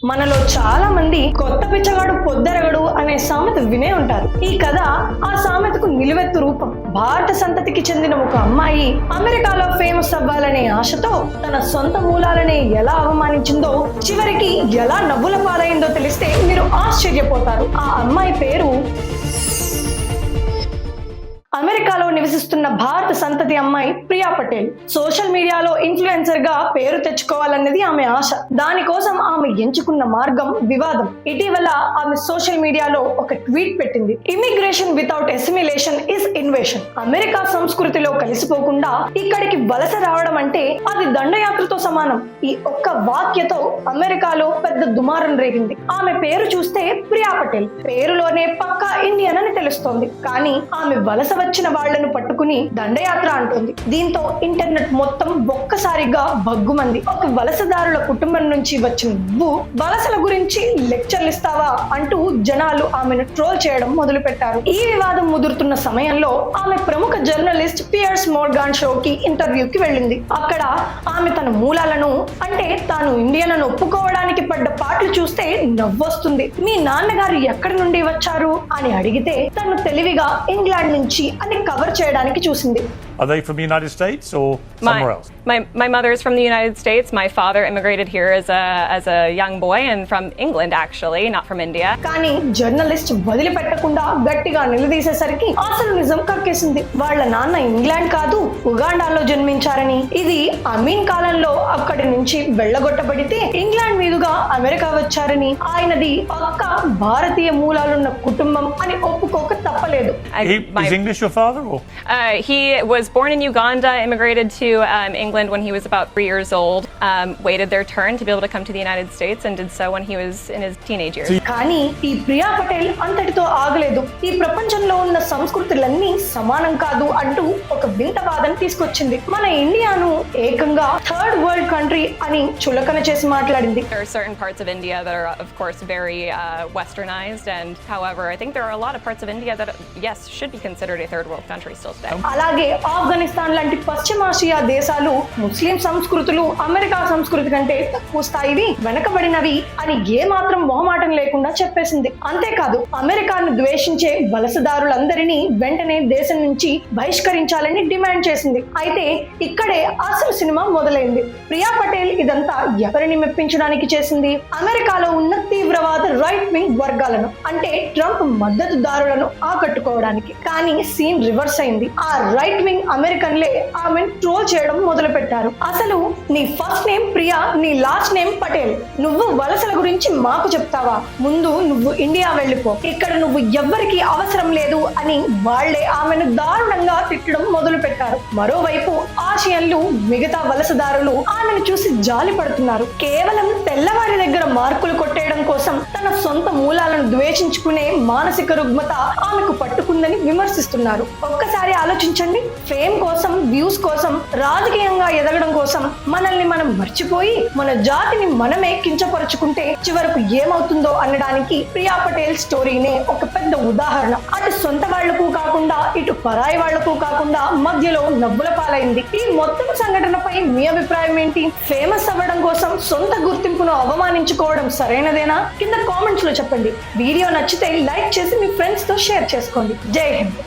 మనలో చాలా మంది కొత్త పిచ్చగాడు పొద్దరగడు అనే సామెత వినే ఉంటారు. ఈ కథ ఆ సామెతకు నిలువెత్తు రూపం. భారత సంతతికి చెందిన ఒక అమ్మాయి అమెరికాలో ఫేమస్ అవ్వాలనే ఆశతో తన సొంత మూలాలనే ఎలా అవమానించిందో, చివరికి ఎలా నవ్వుల పాలైందో తెలిస్తే మీరు ఆశ్చర్యపోతారు. ఆ అమ్మాయి పేరు అమెరికాలో నివసిస్తున్న భారత సంతతి అమ్మాయి ప్రియా పటేల్. సోషల్ మీడియాలో ఇన్ఫ్లుయెన్సర్ గా పేరు తెచ్చుకోవాలన్నది ఆమె ఆశ. దానికోసం ఆమె ఎంచుకున్న మార్గం వివాదం. ఇటీవల ఆమె సోషల్ మీడియాలో ఒక ట్వీట్ పెట్టింది. Immigration without assimilation is invasion. America సంస్కృతిలో కలిసిపోకుండా ఇక్కడికి వలస రావడం అంటే అది దండయాత్రతో సమానం. ఈ ఒక్క వాక్యతో అమెరికాలో పెద్ద దుమారం రేగింది. ఆమె పేరు చూస్తే ప్రియా పటేల్, పేరులోనే పక్కా ఇండియన్ అని తెలుస్తోంది. కానీ ఆమె వలస వచ్చిన వాళ్లను పట్టుకుని దండయాత్ర అంటుంది. దీంతో ఇంటర్నెట్ మొత్తం ఒక్కసారిగా భగ్గుమంది. ఒక వలసదారుల కుటుంబం నుంచి వచ్చిన నువ్వు వలసల గురించి లెక్చర్లు ఇస్తావా అంటూ జనాలు ఆమెను ట్రోల్ చేయడం మొదలు పెట్టారు. ఈ వివాదం ముదురుతున్న సమయంలో ఆమె ప్రముఖ జర్నలిస్ట్ పియర్స్ మోర్గాన్ షోకి ఇంటర్వ్యూకి వెళ్ళింది. అక్కడ ఆమె తన మూలాలను, అంటే తాను ఇండియన్ అని ఒప్పుకోవడానికి పడ్డ పాటలు చూస్తే నవ్వొస్తుంది. మీ నాన్నగారు ఎక్కడి నుండి వచ్చారు అని అడిగితే తను తెలివిగా ఇంగ్లాండ్ నుంచి అని కవర్ చేయడానికి చూసింది. Are they from the United States or somewhere else? My mother is from the United States. My father immigrated here as a young boy and from England actually, not from India. కానీ journalist వదిలిపెట్టకుండా గట్టిగా నిలదీసేసరికి అసలు నిజం కక్కేసింది. వాళ్ళ నాన్న England కాదు, ఉగాండాలో జన్మించారని, ఇది అమీన్ కాలంలో అక్కడి నుంచి వెళ్ళగొట్టబడితే ఇంగ్లాండ్ మీదుగా అమెరికా వచ్చారని, ఆయనది పక్క భారతీయ మూలాలున్న కుటుంబం అని ఒప్పుకోక తప్పలేదు. Is English your father or? He was born in Uganda, immigrated to England when he was about 3 years old, waited their turn to be able to come to the United States and did so when he was in his teenage years. కానీ ఈ ప్రియా పటేల్ అంతటితో ఆగలేదు. ఈ ప్రపంచంలో ఉన్న సంస్కృతులన్నీ సమానం కాదు అంటూ ఒక వింత వాదన తీసుకొచ్చింది. మన ఇండియాను ఏకంగా థర్డ్ వరల్డ్ కంట్రీ అని చులకన చేసి మాట్లాడింది. There are certain parts of India that are of course very westernized, and however I think there are a lot of parts of India that yes should be considered a third world country still today. అలాగే ఆఫ్ఘనిస్తాన్ లాంటి పశ్చిమాసియా దేశాలు ముస్లిం సంస్కృతులు America సంస్కృతి కంటే తక్కువ స్థాయివి, వెనకబడినవి అని ఏ మాత్రం మొహమాటం లేకుండా చెప్పేసింది. అంతేకాదు అమెరికాను ద్వేషించే వలసదారులందరినీ వెంటనే దేశం నుంచి బహిష్కరించాలని డిమాండ్ చేసింది. అయితే ఇక్కడే అసలు సినిమా మొదలైంది. ప్రియా పటేల్ ఇదంతా ఎవరిని మెప్పించడానికి చేసింది? అమెరికాలో ఉన్న తీవ్రవాద రైట్ వింగ్ వర్గాలను, అంటే ట్రంప్ మద్దతుదారులను ఆకట్టుకోవడానికి. కానీ సీన్ రివర్స్ అయింది. ఆ రైట్ వింగ్ అమెరికన్లే ఆమె ట్రోల్ చేయడం మొదలు పెట్టారు. అసలు నీ ఫస్ట్ నేమ్ ప్రియా, నీ లాస్ట్ నేమ్ పటేల్, నువ్వు వలసల గురించి మాకు చెప్తావా? ముందు నువ్వు ఇండియా వెళ్ళిపో, ఇక్కడ నువ్వు ఎవ్వరికి అవసరం లేదు అని వాళ్లే ఆమెను దారుణంగా తిట్టడం మొదలు పెట్టారు. మరోవైపు ఆసియన్లు, మిగతా వలసదారులు ఆమెను చూసి జాలి పడుతున్నారు. కేవలం తెల్లవారి దగ్గర మార్కులు కొట్టేయడం కోసం తన సొంత మూలాలను ద్వేషించుకునే మానసిక రుగ్మత ఆమెకు పట్టుకుందని విమర్శిస్తున్నారు. ఒక్కసారి ఆలోచించండి. ఫేమ్ కోసం, వ్యూస్ కోసం, రాజకీయంగా ఎదగడం కోసం మనల్ని మనం మర్చిపోయి మన జాతిని మనమే కించపరుచుకుంటే చివరకు ఏమవుతుందో అనడానికి ప్రియా పటేల్ స్టోరీనే ఒక పెద్ద ఉదాహరణ. అటు సొంత వాళ్లకు కాకుండా ఇటు పరాయి వాళ్లకు కాకుండా మధ్యలో నవ్వుల పాలైంది. ఈ మొత్తం సంఘటనపై మీ అభిప్రాయం ఏంటి? ఫేమస్ అవ్వడం కోసం సొంత గుర్తింపును అవమానించుకోవడం సరైనదేనా? కింద కామెంట్స్ లో చెప్పండి. వీడియో నచ్చితే లైక్ చేసి మీ ఫ్రెండ్స్ తో షేర్ చేసుకోండి. జై హింద్.